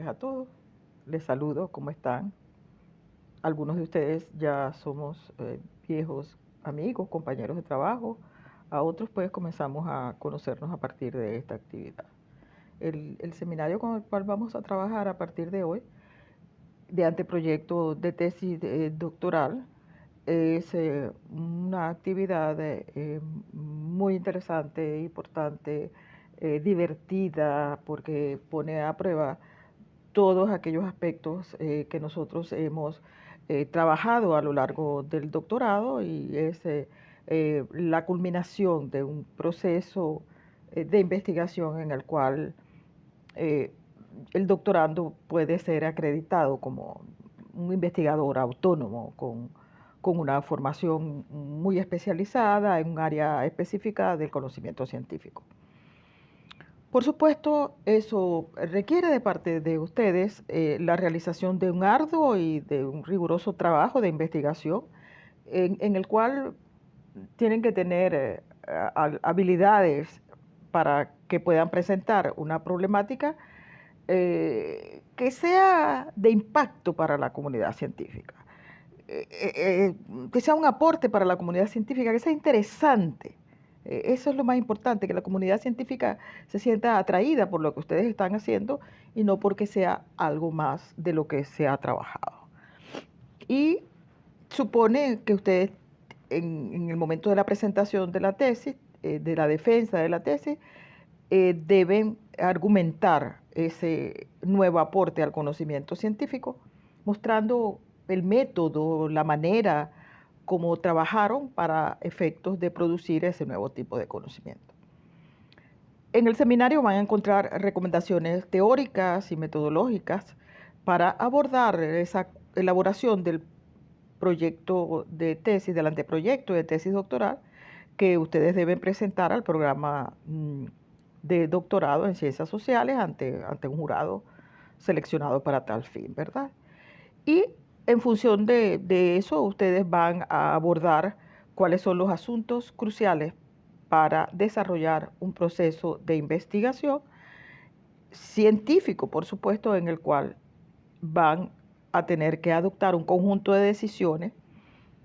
noches a todos. Les saludo, ¿cómo están? Algunos de ustedes ya somos viejos amigos, compañeros de trabajo. A otros pues comenzamos a conocernos a partir de esta actividad. El seminario con el cual vamos a trabajar a partir de hoy, de anteproyecto de tesis doctoral, es una actividad muy interesante, importante, divertida, porque pone a prueba todos aquellos aspectos que nosotros hemos trabajado a lo largo del doctorado y es la culminación de un proceso de investigación en el cual eh, el doctorando puede ser acreditado como un investigador autónomo con una formación muy especializada en un área específica del conocimiento científico. Por supuesto, eso requiere de parte de ustedes la realización de un arduo y de un riguroso trabajo de investigación en el cual tienen que tener habilidades para que puedan presentar una problemática que sea de impacto para la comunidad científica, que sea un aporte para la comunidad científica, que sea interesante. Eso es lo más importante, que la comunidad científica se sienta atraída por lo que ustedes están haciendo y no porque sea algo más de lo que se ha trabajado. Y supone que ustedes en el momento de la presentación de la tesis, de la defensa de la tesis, deben argumentar ese nuevo aporte al conocimiento científico, mostrando el método, la manera como trabajaron para efectos de producir ese nuevo tipo de conocimiento. En el seminario van a encontrar recomendaciones teóricas y metodológicas para abordar esa elaboración del proyecto de tesis, del anteproyecto de tesis doctoral que ustedes deben presentar al programa de doctorado en ciencias sociales ante un jurado seleccionado para tal fin, ¿verdad? Y en función de eso, ustedes van a abordar cuáles son los asuntos cruciales para desarrollar un proceso de investigación científico, por supuesto, en el cual van a tener que adoptar un conjunto de decisiones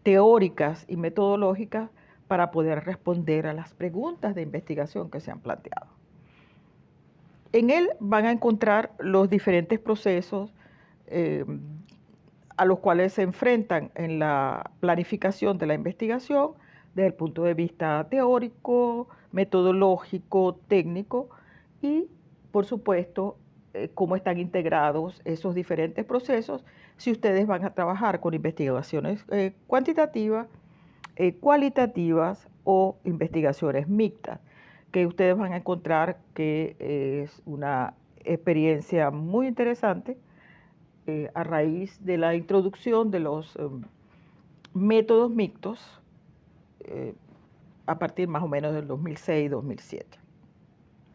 teóricas y metodológicas para poder responder a las preguntas de investigación que se han planteado. En él van a encontrar los diferentes procesos eh, a los cuales se enfrentan en la planificación de la investigación desde el punto de vista teórico, metodológico, técnico y, por supuesto, cómo están integrados esos diferentes procesos si ustedes van a trabajar con investigaciones cuantitativas, cualitativas o investigaciones mixtas, que ustedes van a encontrar que es una experiencia muy interesante a raíz de la introducción de los métodos mixtos eh, a partir más o menos del 2006-2007,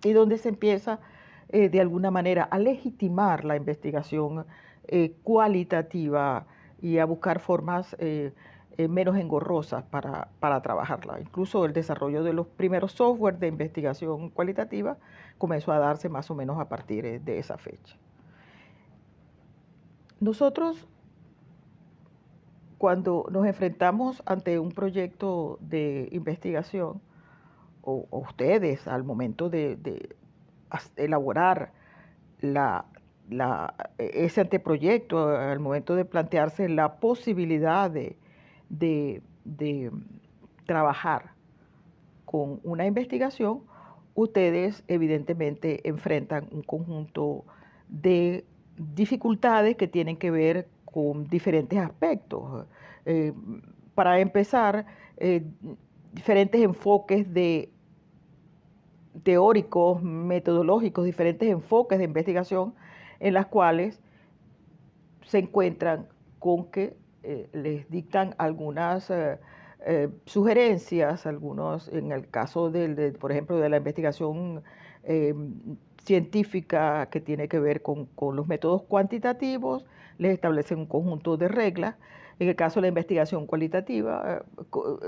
y donde se empieza de alguna manera a legitimar la investigación cualitativa y a buscar formas menos engorrosas para trabajarla. Incluso el desarrollo de los primeros software de investigación cualitativa comenzó a darse más o menos a partir de esa fecha. Nosotros, cuando nos enfrentamos ante un proyecto de investigación, o ustedes al momento de elaborar la, ese anteproyecto, al momento de plantearse la posibilidad de trabajar con una investigación, ustedes evidentemente enfrentan un conjunto de dificultades que tienen que ver con diferentes aspectos. Eh, para empezar, diferentes enfoques teóricos, metodológicos, diferentes enfoques de investigación en las cuales se encuentran con que les dictan algunas sugerencias, algunos, en el caso por ejemplo, de la investigación eh, científica que tiene que ver con los métodos cuantitativos, les establecen un conjunto de reglas. En el caso de la investigación cualitativa,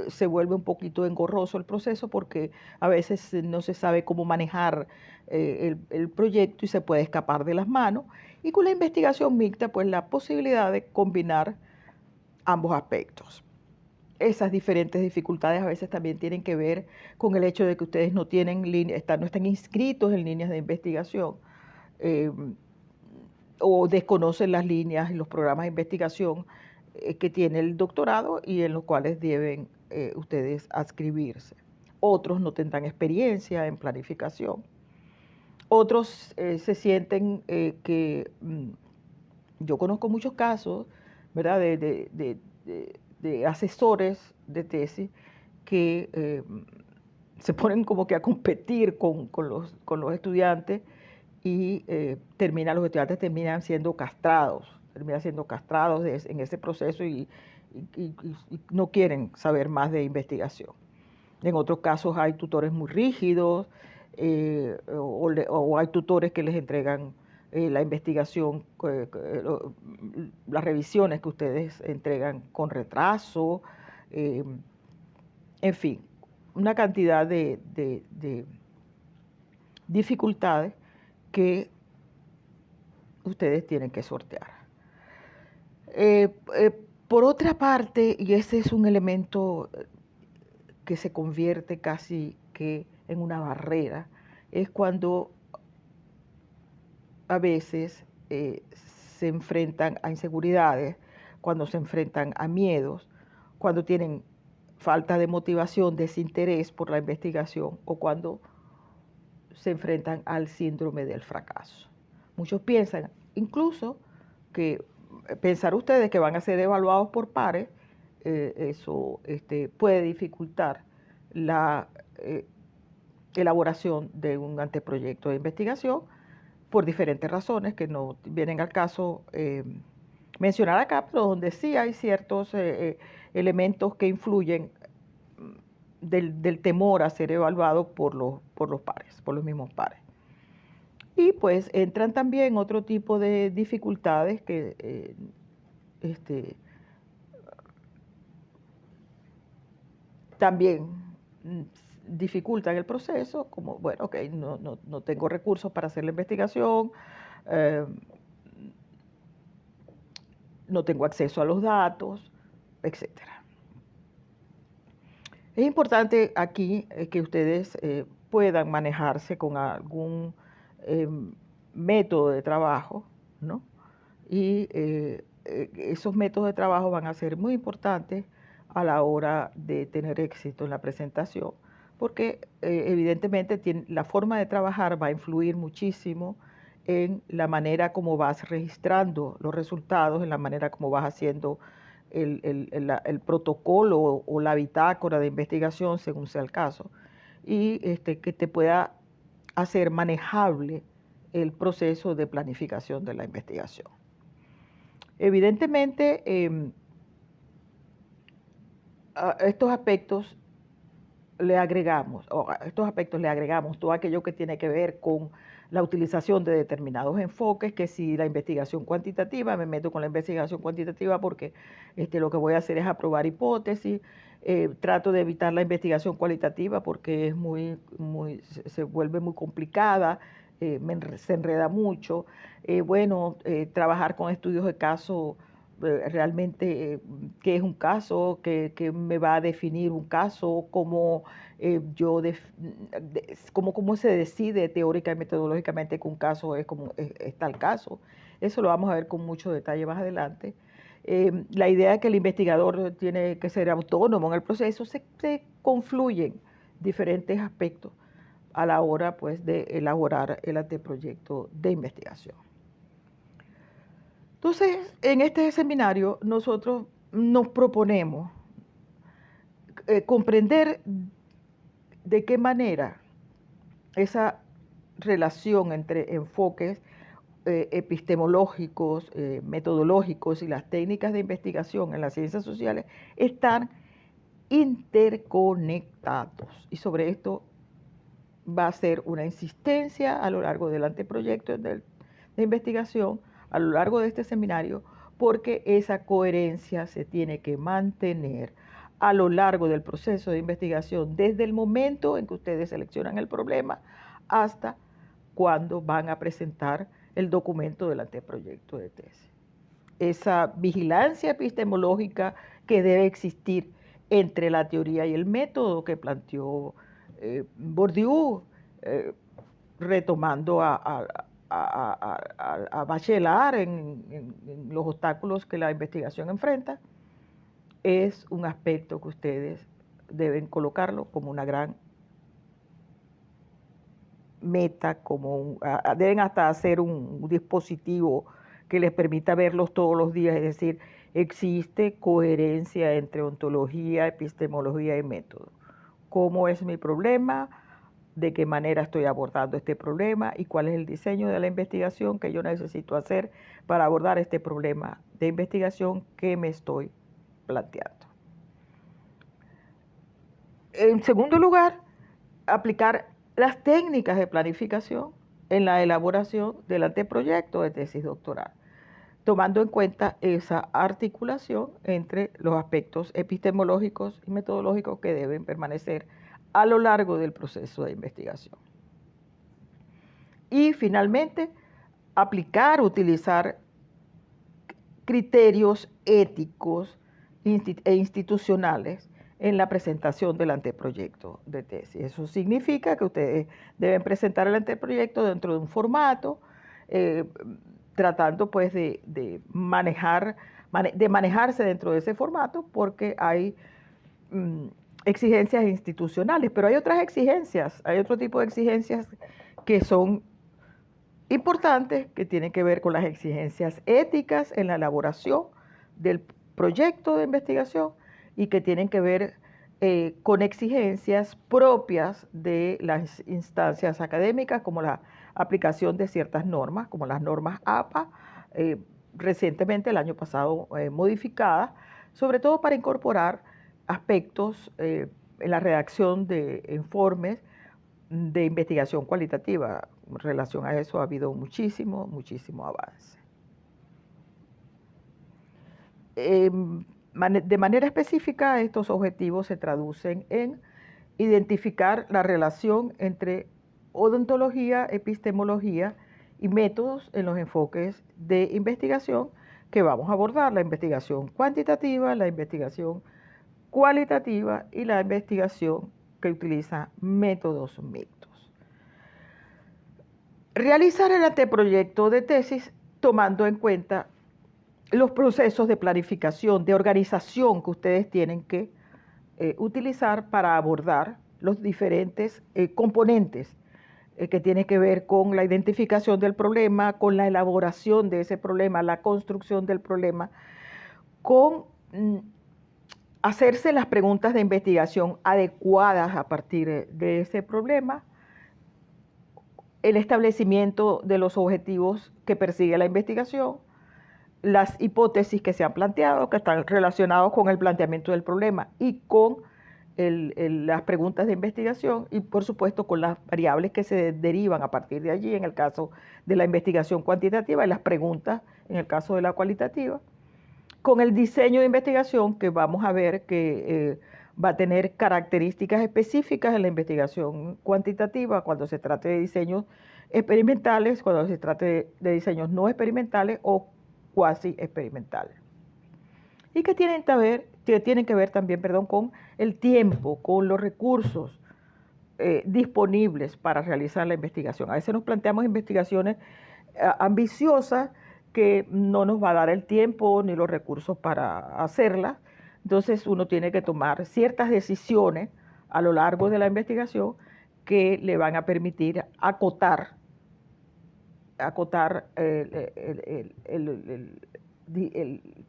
se vuelve un poquito engorroso el proceso porque a veces no se sabe cómo manejar el proyecto y se puede escapar de las manos. Y con la investigación mixta, pues la posibilidad de combinar ambos aspectos. Esas diferentes dificultades a veces también tienen que ver con el hecho de que ustedes no tienen no están inscritos en líneas de investigación, eh, o desconocen las líneas y los programas de investigación que tiene el doctorado y en los cuales deben ustedes adscribirse. Otros no tendrán experiencia en planificación. Otros se sienten yo conozco muchos casos, ¿verdad?, de asesores de tesis que se ponen como que a competir con los estudiantes y los estudiantes terminan siendo castrados en ese proceso y no quieren saber más de investigación. En otros casos hay tutores muy rígidos o hay tutores que les entregan la investigación, las revisiones que ustedes entregan con retraso, eh, en fin, una cantidad de dificultades que ustedes tienen que sortear. Por otra parte, y ese es un elemento que se convierte casi que en una barrera, es cuando a veces se enfrentan a inseguridades, cuando se enfrentan a miedos, cuando tienen falta de motivación, desinterés por la investigación o cuando se enfrentan al síndrome del fracaso. Muchos piensan incluso que pensar ustedes que van a ser evaluados por pares, eso puede dificultar la elaboración de un anteproyecto de investigación por diferentes razones que no vienen al caso mencionar acá, pero donde sí hay ciertos elementos que influyen del temor a ser evaluado por los pares, por los mismos pares. Y pues entran también otro tipo de dificultades que también dificultan el proceso, como, bueno, ok, no tengo recursos para hacer la investigación, no tengo acceso a los datos, etc. Es importante aquí que ustedes puedan manejarse con algún método de trabajo, ¿no? Y esos métodos de trabajo van a ser muy importantes a la hora de tener éxito en la presentación, porque evidentemente la forma de trabajar va a influir muchísimo en la manera como vas registrando los resultados, en la manera como vas haciendo el protocolo o la bitácora de investigación, según sea el caso, y que te pueda hacer manejable el proceso de planificación de la investigación. Evidentemente, a estos aspectos le agregamos todo aquello que tiene que ver con la utilización de determinados enfoques, que si la investigación cuantitativa, me meto con la investigación cuantitativa porque lo que voy a hacer es aprobar hipótesis, trato de evitar la investigación cualitativa porque se vuelve muy complicada, se enreda mucho. Trabajar con estudios de caso, realmente qué es un caso, qué me va a definir un caso, cómo cómo se decide teórica y metodológicamente que un caso es tal caso. Eso lo vamos a ver con mucho detalle más adelante. La idea de que el investigador tiene que ser autónomo en el proceso, se confluyen diferentes aspectos a la hora pues, de elaborar el anteproyecto de investigación. Entonces, en este seminario nosotros nos proponemos comprender de qué manera esa relación entre enfoques epistemológicos, metodológicos y las técnicas de investigación en las ciencias sociales están interconectados. Y sobre esto va a ser una insistencia a lo largo del anteproyecto de investigación, a lo largo de este seminario, porque esa coherencia se tiene que mantener a lo largo del proceso de investigación, desde el momento en que ustedes seleccionan el problema hasta cuando van a presentar el documento del anteproyecto de tesis. Esa vigilancia epistemológica que debe existir entre la teoría y el método que planteó Bourdieu, retomando a Bachelard en los obstáculos que la investigación enfrenta, es un aspecto que ustedes deben colocarlo como una gran meta, deben hasta hacer un dispositivo que les permita verlos todos los días, es decir, existe coherencia entre ontología, epistemología y método. ¿Cómo es mi problema? ¿De qué manera estoy abordando este problema? ¿Y cuál es el diseño de la investigación que yo necesito hacer para abordar este problema de investigación que me estoy planteando? En segundo lugar, aplicar las técnicas de planificación en la elaboración del anteproyecto de tesis doctoral, tomando en cuenta esa articulación entre los aspectos epistemológicos y metodológicos que deben permanecer a lo largo del proceso de investigación. Y finalmente, utilizar criterios éticos e institucionales en la presentación del anteproyecto de tesis. Eso significa que ustedes deben presentar el anteproyecto dentro de un formato, tratando pues de manejarse dentro de ese formato, porque hay exigencias institucionales, pero hay otras exigencias, hay otro tipo de exigencias que son importantes, que tienen que ver con las exigencias éticas en la elaboración del proyecto de investigación y que tienen que ver con exigencias propias de las instancias académicas, como la aplicación de ciertas normas, como las normas APA, recientemente el año pasado modificadas, sobre todo para incorporar aspectos en la redacción de informes de investigación cualitativa. En relación a eso ha habido muchísimo avance. De manera específica, estos objetivos se traducen en identificar la relación entre odontología, epistemología y métodos en los enfoques de investigación que vamos a abordar: la investigación cuantitativa, la investigación cualitativa y la investigación que utiliza métodos mixtos. Realizar el anteproyecto de tesis tomando en cuenta los procesos de planificación, de organización que ustedes tienen que utilizar para abordar los diferentes componentes que tienen que ver con la identificación del problema, con la elaboración de ese problema, la construcción del problema, con hacerse las preguntas de investigación adecuadas a partir de ese problema, el establecimiento de los objetivos que persigue la investigación, las hipótesis que se han planteado, que están relacionados con el planteamiento del problema y con las preguntas de investigación, y por supuesto con las variables que se derivan a partir de allí, en el caso de la investigación cuantitativa, y las preguntas en el caso de la cualitativa, con el diseño de investigación que vamos a ver que va a tener características específicas en la investigación cuantitativa cuando se trate de diseños experimentales, cuando se trate de diseños no experimentales o cuasi experimentales. Y que tienen que ver también, con el tiempo, con los recursos disponibles para realizar la investigación. A veces nos planteamos investigaciones ambiciosas que no nos va a dar el tiempo ni los recursos para hacerlas. Entonces uno tiene que tomar ciertas decisiones a lo largo de la investigación que le van a permitir acotar el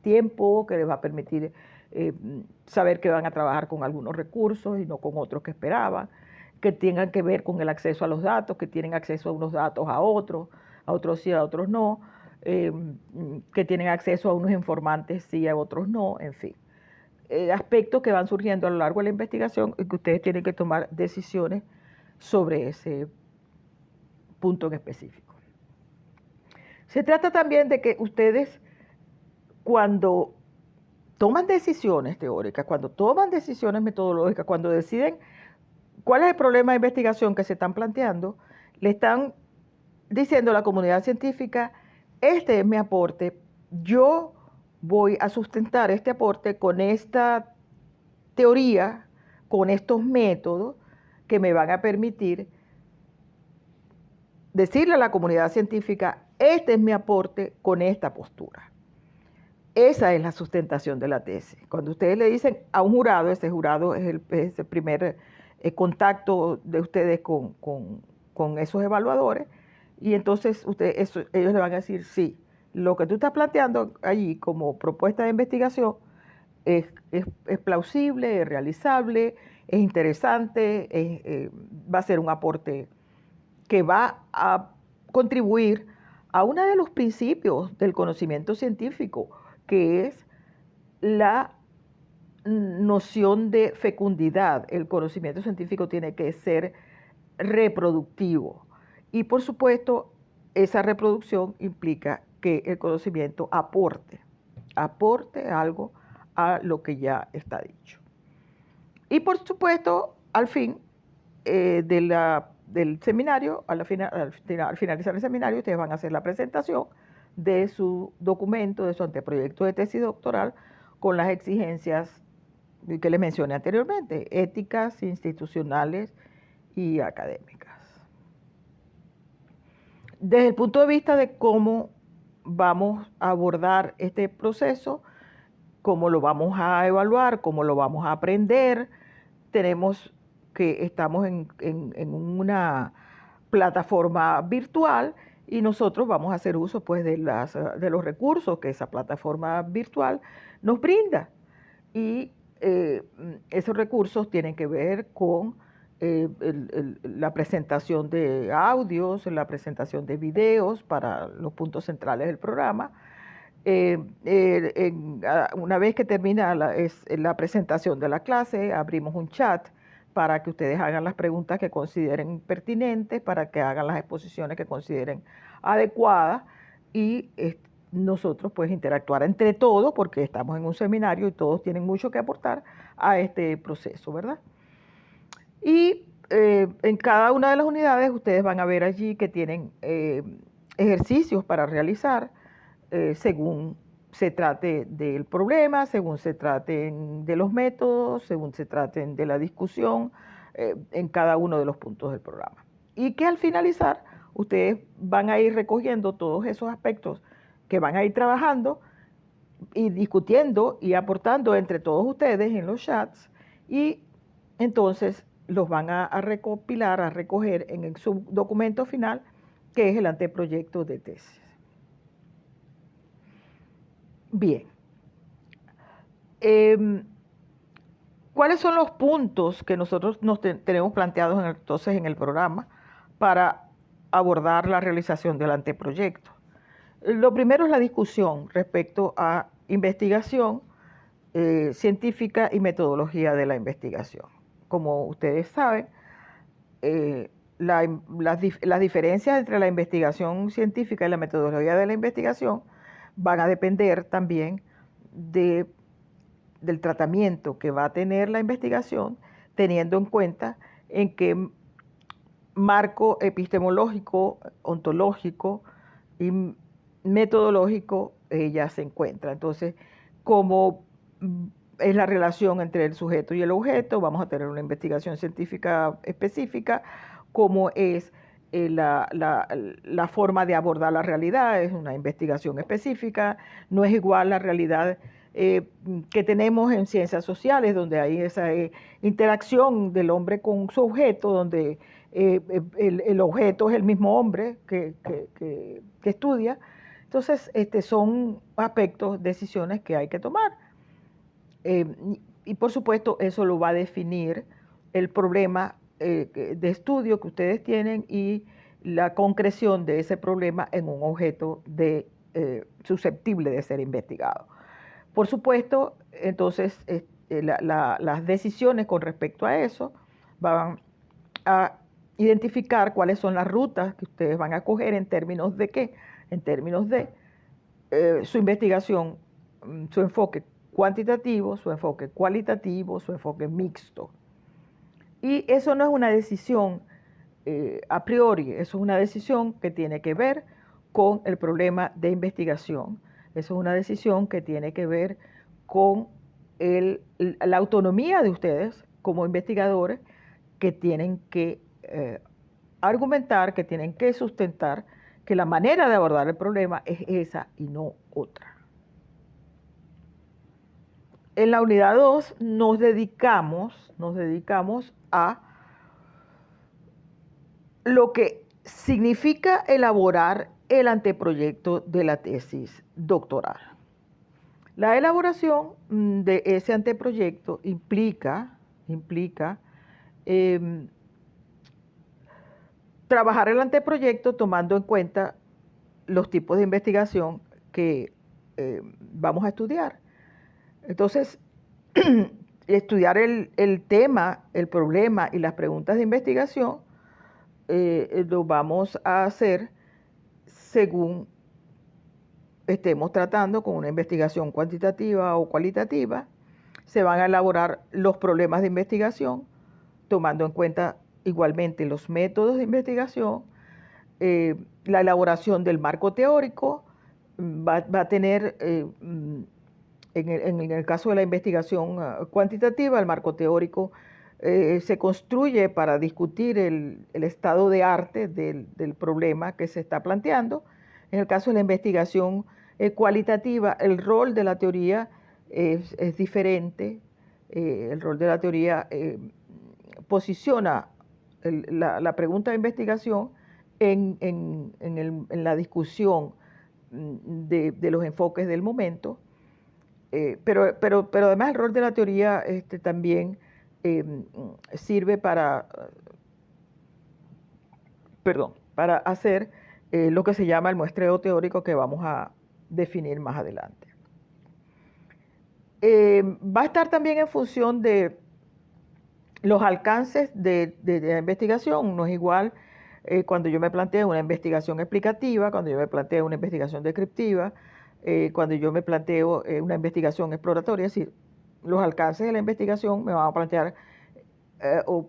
tiempo, que les va a permitir saber que van a trabajar con algunos recursos y no con otros que esperaban, que tengan que ver con el acceso a los datos, que tienen acceso a unos datos a otros sí, a otros no, que tienen acceso a unos informantes sí, a otros no, en fin. Aspectos que van surgiendo a lo largo de la investigación y que ustedes tienen que tomar decisiones sobre ese punto en específico. Se trata también de que ustedes, cuando toman decisiones teóricas, cuando toman decisiones metodológicas, cuando deciden cuál es el problema de investigación que se están planteando, le están diciendo a la comunidad científica, este es mi aporte, yo voy a sustentar este aporte con esta teoría, con estos métodos que me van a permitir decirle a la comunidad científica, este es mi aporte con esta postura. Esa es la sustentación de la tesis. Cuando ustedes le dicen a un jurado, ese jurado es el primer contacto de ustedes con esos evaluadores, y entonces ellos le van a decir, sí, lo que tú estás planteando allí como propuesta de investigación es plausible, es realizable, es interesante, va a ser un aporte que va a contribuir a uno de los principios del conocimiento científico, que es la noción de fecundidad. El conocimiento científico tiene que ser reproductivo. Y por supuesto, esa reproducción implica que el conocimiento aporte algo a lo que ya está dicho. Y por supuesto, al fin del seminario, al finalizar el seminario, ustedes van a hacer la presentación de su documento, de su anteproyecto de tesis doctoral, con las exigencias que les mencioné anteriormente, éticas, institucionales y académicas. Desde el punto de vista de cómo vamos a abordar este proceso, cómo lo vamos a evaluar, cómo lo vamos a aprender, estamos en una plataforma virtual y nosotros vamos a hacer uso pues de los recursos que esa plataforma virtual nos brinda. Y esos recursos tienen que ver con la presentación de audios, la presentación de videos para los puntos centrales del programa. Una vez que termina la presentación de la clase, abrimos un chat para que ustedes hagan las preguntas que consideren pertinentes, para que hagan las exposiciones que consideren adecuadas y nosotros pues interactuar entre todos, porque estamos en un seminario y todos tienen mucho que aportar a este proceso, ¿verdad? Y en cada una de las unidades ustedes van a ver allí que tienen ejercicios para realizar según se trate del problema, según se traten de los métodos, según se traten de la discusión en cada uno de los puntos del programa. Y que al finalizar ustedes van a ir recogiendo todos esos aspectos que van a ir trabajando y discutiendo y aportando entre todos ustedes en los chats, y entonces los van a recopilar, a recoger en su documento final, que es el anteproyecto de tesis. Bien. ¿Cuáles son los puntos que nosotros tenemos planteados entonces en el programa para abordar la realización del anteproyecto? Lo primero es la discusión respecto a investigación científica y metodología de la investigación. Como ustedes saben, las diferencias entre la investigación científica y la metodología de la investigación van a depender también del tratamiento que va a tener la investigación, teniendo en cuenta en qué marco epistemológico, ontológico y metodológico ella se encuentra. Entonces, como es la relación entre el sujeto y el objeto, vamos a tener una investigación científica específica, cómo es la forma de abordar la realidad, es una investigación específica, no es igual la realidad que tenemos en ciencias sociales, donde hay esa interacción del hombre con su objeto, donde el objeto es el mismo hombre que estudia. Entonces, son aspectos, decisiones que hay que tomar. Y por supuesto, eso lo va a definir el problema de estudio que ustedes tienen y la concreción de ese problema en un objeto susceptible de ser investigado. Por supuesto, entonces, las decisiones con respecto a eso van a identificar cuáles son las rutas que ustedes van a coger en términos de qué, en términos de su investigación, su enfoque cuantitativo, su enfoque cualitativo, su enfoque mixto. Y eso no es una decisión a priori. Eso es una decisión que tiene que ver con el problema de investigación. Eso es una decisión que tiene que ver con la autonomía de ustedes como investigadores, que tienen que argumentar, que tienen que sustentar que la manera de abordar el problema es esa y no otra. En la unidad 2 nos dedicamos a lo que significa elaborar el anteproyecto de la tesis doctoral. La elaboración de ese anteproyecto implica trabajar el anteproyecto tomando en cuenta los tipos de investigación que vamos a estudiar. Entonces, estudiar el tema, el problema y las preguntas de investigación lo vamos a hacer según estemos tratando con una investigación cuantitativa o cualitativa. Se van a elaborar los problemas de investigación, tomando en cuenta igualmente los métodos de investigación, la elaboración del marco teórico. Va a tener, en el caso de la investigación cuantitativa, el marco teórico se construye para discutir el estado de arte del problema que se está planteando. En el caso de la investigación cualitativa, el rol de la teoría es diferente. El rol de la teoría posiciona la pregunta de investigación en la discusión de los enfoques del momento, pero además el rol de la teoría también sirve para hacer lo que se llama el muestreo teórico, que vamos a definir más adelante. Va a estar también en función de los alcances de la investigación. No es igual cuando yo me planteo una investigación explicativa, cuando yo me planteo una investigación descriptiva, cuando yo me planteo una investigación exploratoria. Es decir, los alcances de la investigación me van a plantear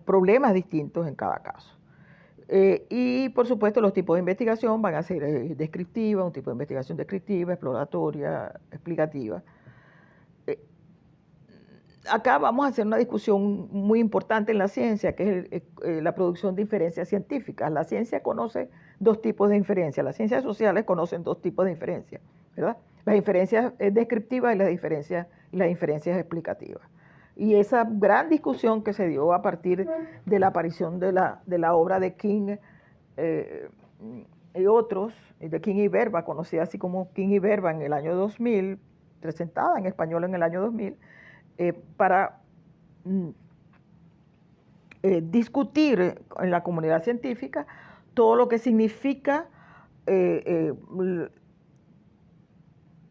problemas distintos en cada caso. Y por supuesto los tipos de investigación van a ser descriptiva, un tipo de investigación descriptiva, exploratoria, explicativa. Acá vamos a hacer una discusión muy importante en la ciencia, que es la producción de inferencias científicas. La ciencia conoce dos tipos de inferencias. Las ciencias sociales conocen dos tipos de inferencias, ¿verdad? Las inferencias descriptivas y las inferencias explicativas. Y esa gran discusión que se dio a partir de la aparición de la obra de King y otros, de King y Verba, conocida así como King y Verba en el año 2000, presentada en español en el año 2000, para discutir en la comunidad científica todo lo que significa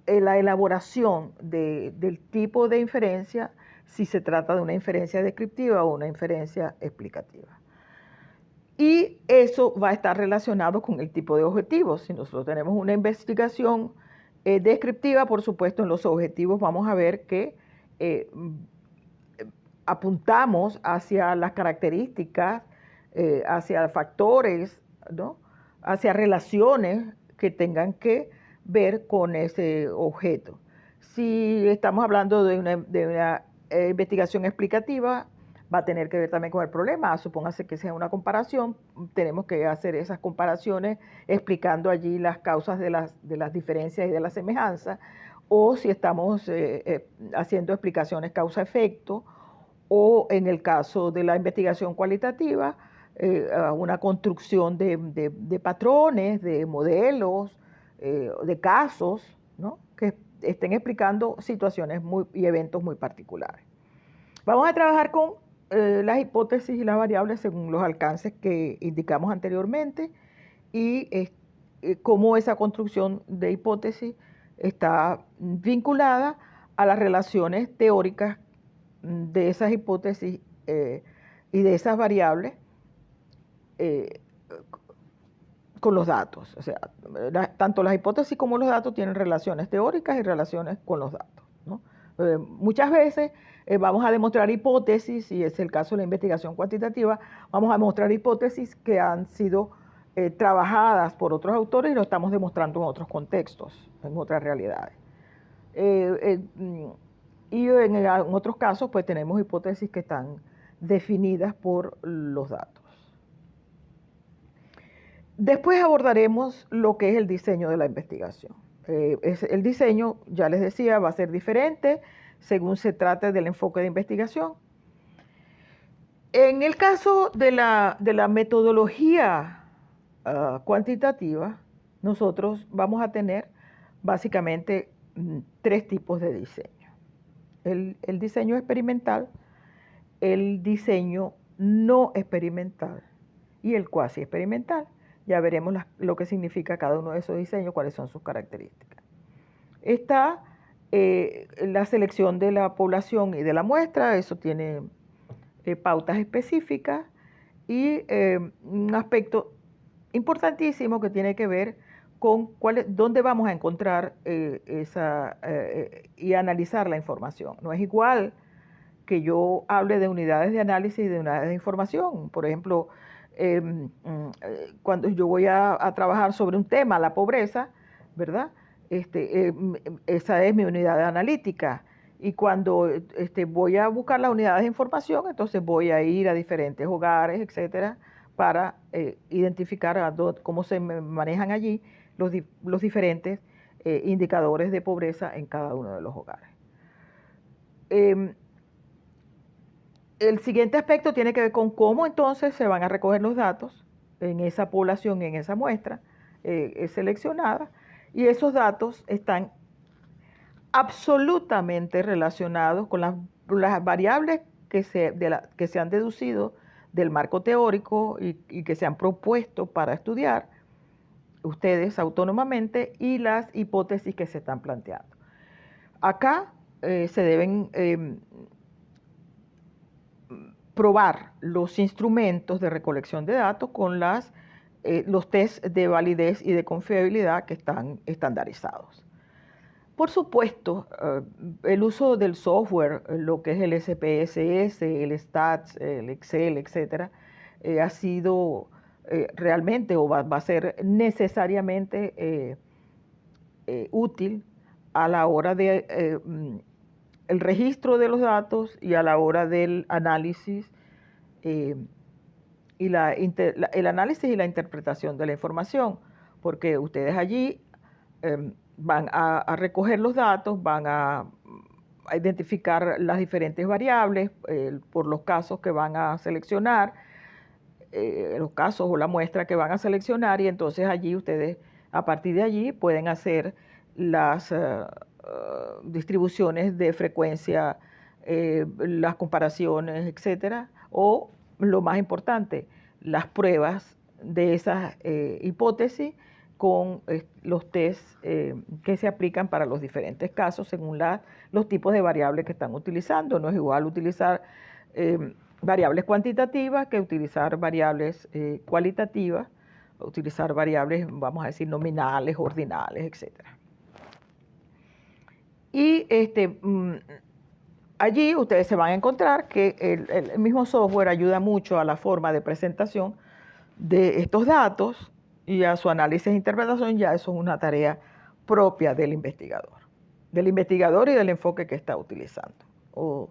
la elaboración del tipo de inferencia, si se trata de una inferencia descriptiva o una inferencia explicativa. Y eso va a estar relacionado con el tipo de objetivos. Si nosotros tenemos una investigación descriptiva, por supuesto, en los objetivos vamos a ver que apuntamos hacia las características, hacia factores, ¿no? Hacia relaciones que tengan que ver con ese objeto. Si estamos hablando de una investigación explicativa, va a tener que ver también con el problema. Supóngase que sea una comparación, tenemos que hacer esas comparaciones explicando allí las causas de las diferencias y de las semejanzas, o si estamos haciendo explicaciones causa-efecto, o en el caso de la investigación cualitativa, una construcción de patrones, de modelos, de casos, ¿no? Que estén explicando situaciones y eventos muy particulares. Vamos a trabajar con las hipótesis y las variables según los alcances que indicamos anteriormente, y cómo esa construcción de hipótesis está vinculada a las relaciones teóricas de esas hipótesis y de esas variables con los datos. O sea, tanto las hipótesis como los datos tienen relaciones teóricas y relaciones con los datos, ¿no? Muchas veces vamos a demostrar hipótesis, y es el caso de la investigación cuantitativa, vamos a demostrar hipótesis que han sido trabajadas por otros autores y lo estamos demostrando en otros contextos, en otras realidades. Y en otros casos, pues tenemos hipótesis que están definidas por los datos. Después abordaremos lo que es el diseño de la investigación. El diseño, ya les decía, va a ser diferente según se trate del enfoque de investigación. En el caso de la metodología cuantitativa, nosotros vamos a tener básicamente tres tipos de diseño. El diseño experimental, el diseño no experimental y el cuasi experimental. Ya veremos lo que significa cada uno de esos diseños, cuáles son sus características. Está la selección de la población y de la muestra, eso tiene pautas específicas y un aspecto importantísimo que tiene que ver con dónde vamos a encontrar y analizar la información. No es igual que yo hable de unidades de análisis y de unidades de información. Por ejemplo, cuando yo voy a trabajar sobre un tema, la pobreza, ¿verdad? Esa es mi unidad analítica. Y cuando voy a buscar las unidades de información, entonces voy a ir a diferentes hogares, etcétera, para identificar cómo se manejan allí los diferentes indicadores de pobreza en cada uno de los hogares. El siguiente aspecto tiene que ver con cómo entonces se van a recoger los datos en esa población, en esa muestra seleccionada, y esos datos están absolutamente relacionados con las variables que se han deducido del marco teórico y que se han propuesto para estudiar ustedes autónomamente y las hipótesis que se están planteando. Acá se deben probar los instrumentos de recolección de datos con los test de validez y de confiabilidad que están estandarizados. Por supuesto, el uso del software, lo que es el SPSS, el STATS, el Excel, etcétera, ha sido realmente o va a ser necesariamente útil a la hora de el registro de los datos y a la hora del análisis y el análisis y la interpretación de la información, porque ustedes allí van a recoger los datos, van a identificar las diferentes variables por los casos que van a seleccionar, los casos o la muestra que van a seleccionar, y entonces allí ustedes, a partir de allí, pueden hacer las distribuciones de frecuencia, las comparaciones, etcétera, o lo más importante, las pruebas de esas hipótesis con los test que se aplican para los diferentes casos según los tipos de variables que están utilizando. No es igual utilizar variables cuantitativas que utilizar variables cualitativas, utilizar variables, vamos a decir, nominales, ordinales, etcétera. Y allí ustedes se van a encontrar que el mismo software ayuda mucho a la forma de presentación de estos datos y a su análisis e interpretación. Ya eso es una tarea propia del investigador y del enfoque que está utilizando. O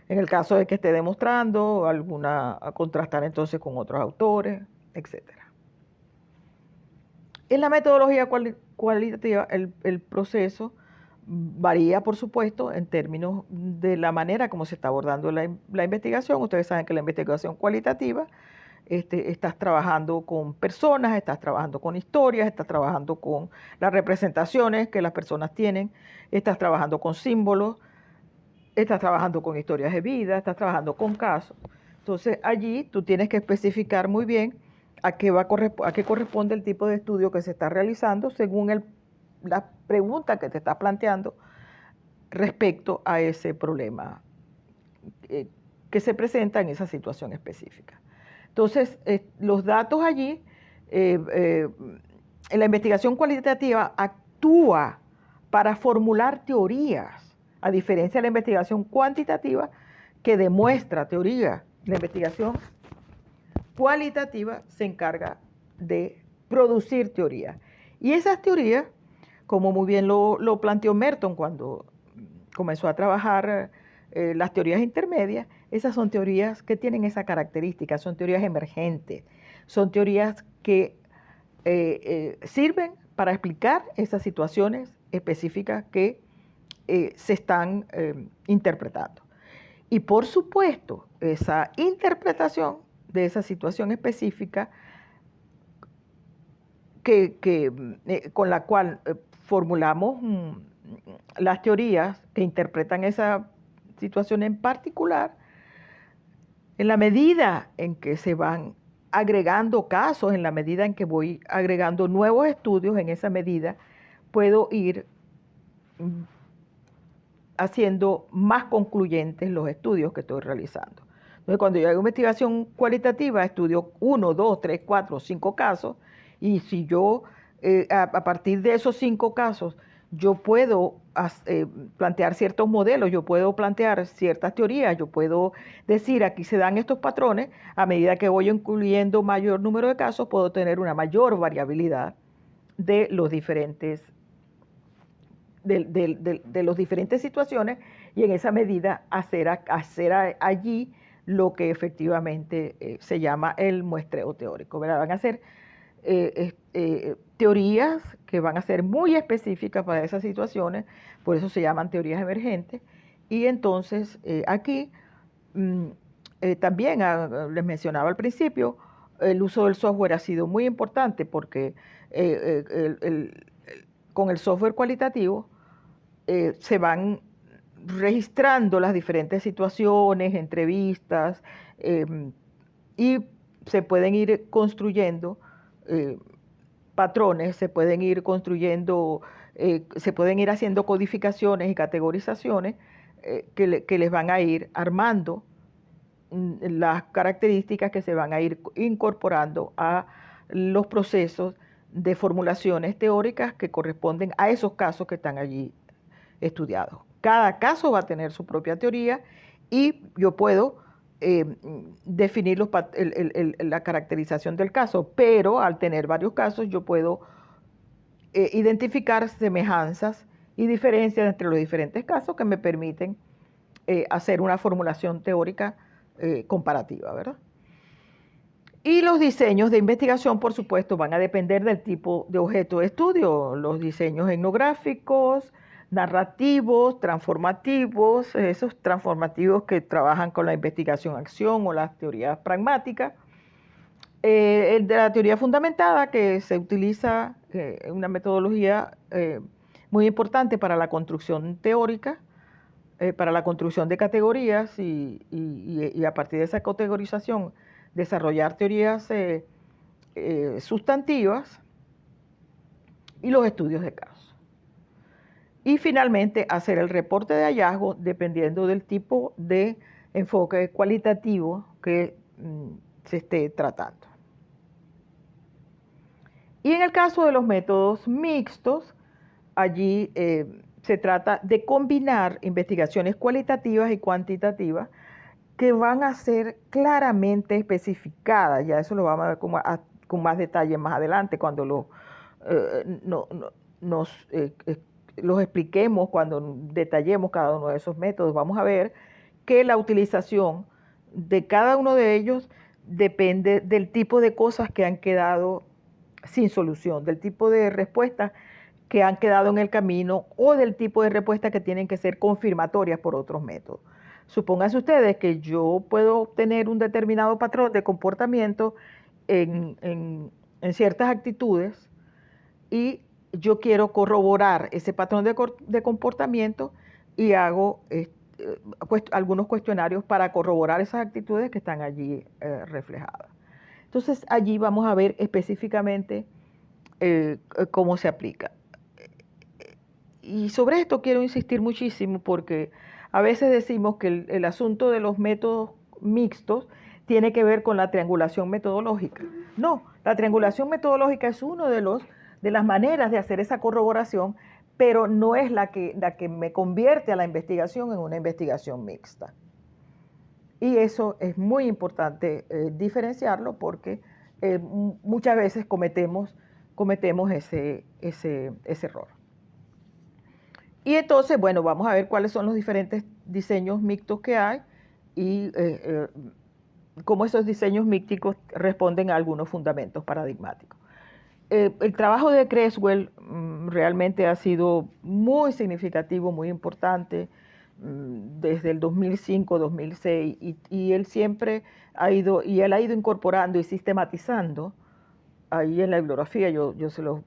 en el caso de que esté demostrando a contrastar entonces con otros autores, etcétera. En la metodología cualitativa, el proceso varía, por supuesto, en términos de la manera como se está abordando la investigación. Ustedes saben que la investigación cualitativa, estás trabajando con personas, estás trabajando con historias, estás trabajando con las representaciones que las personas tienen, estás trabajando con símbolos, estás trabajando con historias de vida, estás trabajando con casos. Entonces allí tú tienes que especificar muy bien a qué corresponde el tipo de estudio que se está realizando según la pregunta que te estás planteando respecto a ese problema que se presenta en esa situación específica. Entonces, los datos allí, en la investigación cualitativa actúa para formular teorías a diferencia de la investigación cuantitativa que demuestra teoría. La investigación cualitativa se encarga de producir teoría. Y esas teorías, como muy bien lo planteó Merton cuando comenzó a trabajar las teorías intermedias, esas son teorías que tienen esa característica, son teorías emergentes, son teorías que sirven para explicar esas situaciones específicas que se están interpretando. Y por supuesto, esa interpretación de esa situación específica con la cual formulamos las teorías que interpretan esa situación en particular, en la medida en que se van agregando casos, en la medida en que voy agregando nuevos estudios, en esa medida puedo ir haciendo más concluyentes los estudios que estoy realizando. Entonces, cuando yo hago investigación cualitativa, estudio 1, 2, 3, 4, 5 casos, y si yo, a partir de esos 5 casos, yo puedo plantear ciertos modelos, yo puedo plantear ciertas teorías, yo puedo decir, aquí se dan estos patrones, a medida que voy incluyendo mayor número de casos, puedo tener una mayor variabilidad de los diferentes de las diferentes situaciones y en esa medida hacer allí lo que efectivamente se llama el muestreo teórico, ¿verdad? Van a ser teorías que van a ser muy específicas para esas situaciones, por eso se llaman teorías emergentes. Y entonces aquí también les mencionaba al principio, el uso del software ha sido muy importante porque con el software cualitativo se van registrando las diferentes situaciones, entrevistas, y se pueden ir construyendo patrones, se pueden ir construyendo, se pueden ir haciendo codificaciones y categorizaciones que les van a ir armando las características que se van a ir incorporando a los procesos de formulaciones teóricas que corresponden a esos casos que están allí estudiados. Cada caso va a tener su propia teoría y yo puedo definir la caracterización del caso, pero al tener varios casos yo puedo identificar semejanzas y diferencias entre los diferentes casos que me permiten hacer una formulación teórica comparativa, ¿verdad? Y los diseños de investigación, por supuesto, van a depender del tipo de objeto de estudio. Los diseños etnográficos, narrativos, transformativos, esos transformativos que trabajan con la investigación-acción o las teorías pragmáticas. El de la teoría fundamentada, que se utiliza una metodología muy importante para la construcción teórica, para la construcción de categorías y a partir de esa categorización desarrollar teorías sustantivas y los estudios de casos. Y finalmente hacer el reporte de hallazgo dependiendo del tipo de enfoque cualitativo que se esté tratando. Y en el caso de los métodos mixtos, allí se trata de combinar investigaciones cualitativas y cuantitativas que van a ser claramente especificadas. Ya eso lo vamos a ver con más detalle más adelante cuando los expliquemos, cuando detallemos cada uno de esos métodos. Vamos a ver que la utilización de cada uno de ellos depende del tipo de cosas que han quedado sin solución, del tipo de respuestas que han quedado en el camino o del tipo de respuestas que tienen que ser confirmatorias por otros métodos. Supónganse ustedes que yo puedo obtener un determinado patrón de comportamiento en ciertas actitudes y yo quiero corroborar ese patrón de comportamiento y hago algunos cuestionarios para corroborar esas actitudes que están allí reflejadas. Entonces allí vamos a ver específicamente cómo se aplica. Y sobre esto quiero insistir muchísimo porque a veces decimos que el asunto de los métodos mixtos tiene que ver con la triangulación metodológica. No, la triangulación metodológica es uno de las maneras de hacer esa corroboración, pero no es la que me convierte a la investigación en una investigación mixta. Y eso es muy importante diferenciarlo porque muchas veces cometemos ese error. Y entonces, bueno, vamos a ver cuáles son los diferentes diseños mixtos que hay y cómo esos diseños místicos responden a algunos fundamentos paradigmáticos. El trabajo de Creswell realmente ha sido muy significativo, muy importante, desde el 2005, 2006, y él siempre ha ido incorporando y sistematizando, ahí en la bibliografía yo se los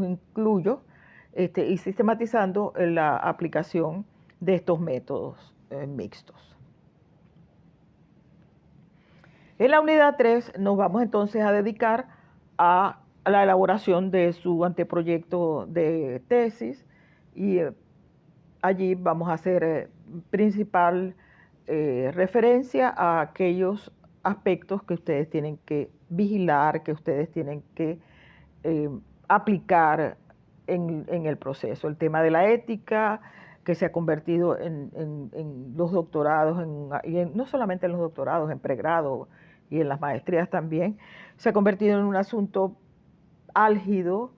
incluyo, y sistematizando la aplicación de estos métodos mixtos. En la unidad 3 nos vamos entonces a dedicar a la elaboración de su anteproyecto de tesis y allí vamos a hacer principal referencia a aquellos aspectos que ustedes tienen que vigilar, que ustedes tienen que aplicar en el proceso. El tema de la ética, que se ha convertido en los doctorados, no solamente en los doctorados, en pregrado y en las maestrías también, se ha convertido en un asunto álgido,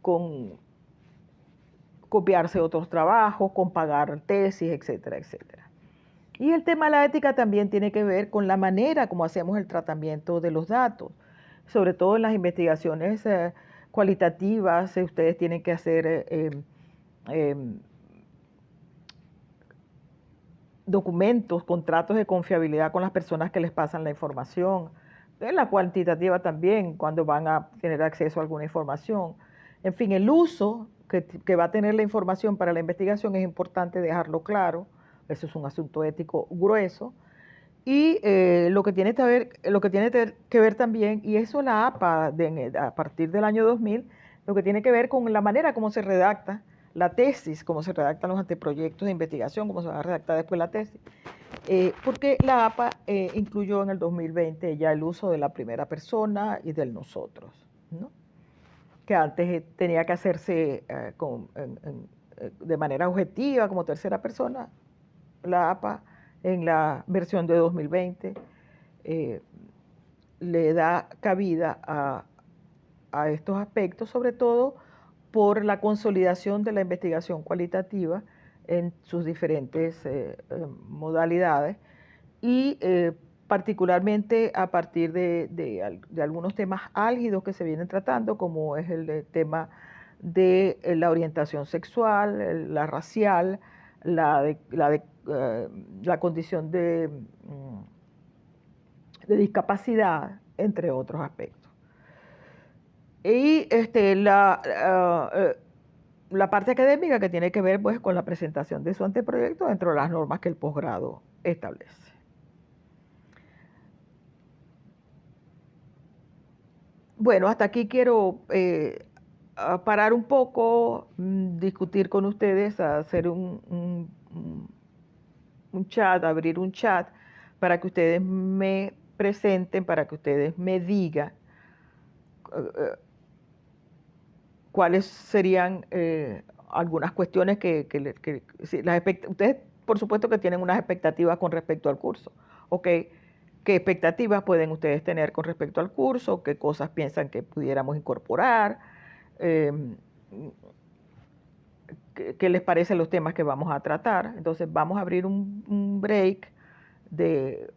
con copiarse otros trabajos, con pagar tesis, etcétera, etcétera. Y el tema de la ética también tiene que ver con la manera como hacemos el tratamiento de los datos, sobre todo en las investigaciones cualitativas. Ustedes tienen que hacer documentos, contratos de confiabilidad con las personas que les pasan la información, en la cuantitativa también, cuando van a tener acceso a alguna información. En fin, el uso que va a tener la información para la investigación es importante dejarlo claro. Eso es un asunto ético grueso. Y lo que tiene que ver también, y eso la APA a partir del año 2000, lo que tiene que ver con la manera como se redacta la tesis, cómo se redactan los anteproyectos de investigación, cómo se va a redactar después la tesis. Porque la APA incluyó en el 2020 ya el uso de la primera persona y del nosotros, ¿no? Que antes tenía que hacerse de manera objetiva como tercera persona. La APA en la versión de 2020 le da cabida a estos aspectos, sobre todo por la consolidación de la investigación cualitativa en sus diferentes modalidades y particularmente a partir de algunos temas álgidos que se vienen tratando, como es el tema de la orientación sexual, la racial, la condición de discapacidad, entre otros aspectos. Y la parte académica que tiene que ver pues, con la presentación de su anteproyecto dentro de las normas que el posgrado establece. Bueno, hasta aquí quiero parar un poco, discutir con ustedes, hacer un chat, abrir un chat para que ustedes me presenten, para que ustedes me digan cuáles serían algunas cuestiones ustedes por supuesto que tienen unas expectativas con respecto al curso, ¿ok? ¿Qué expectativas pueden ustedes tener con respecto al curso? ¿Qué cosas piensan que pudiéramos incorporar? ¿Qué les parecen los temas que vamos a tratar? Entonces vamos a abrir un break de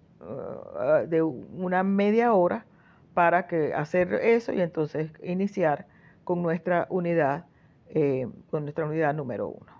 una media hora para hacer eso y entonces iniciar con nuestra unidad número 1.